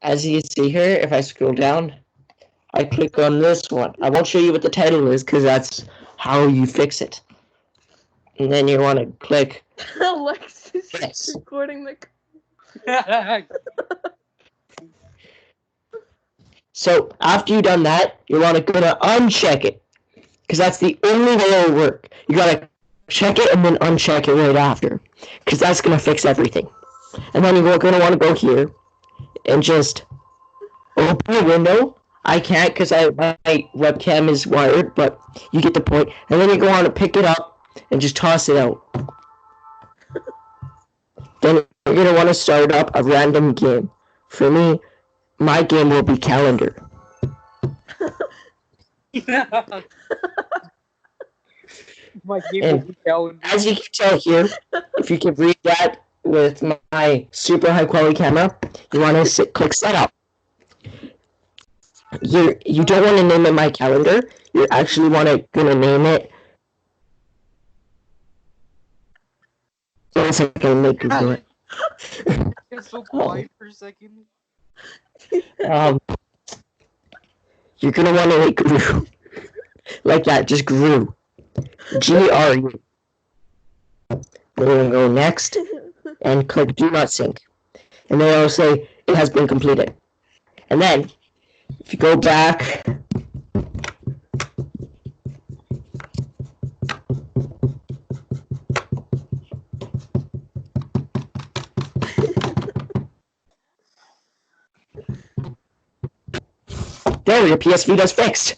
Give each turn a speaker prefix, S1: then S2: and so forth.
S1: As you can see here, if I scroll down, I click on this one. I won't show you what the title is because that's how you fix it. And then you want to click
S2: Alexis
S1: yes.
S2: recording the.
S1: So after you've done that, you want to go to uncheck it because that's the only way it'll work. You gotta check it and then uncheck it right after because that's gonna fix everything. And then you're gonna want to go here and just open a window. I can't because my webcam is wired, but you get the point. And then you go on to pick it up and just toss it out. Then you're gonna want to start up a random game. For me, my game will be calendar.
S3: My game
S1: And
S3: will be calendar.
S1: as you can tell here, if you can read that with my super high quality camera, you want to click setup. You don't want to name it my calendar. You actually want to gonna name it. One second, make it do it.
S3: It's so quiet for a second.
S1: You're gonna want to make Gru like that, just Gru. GRU. We're gonna go next and click Do Not Sync, and then it'll say it has been completed. And then if you go back. There, your PS Vita's fixed.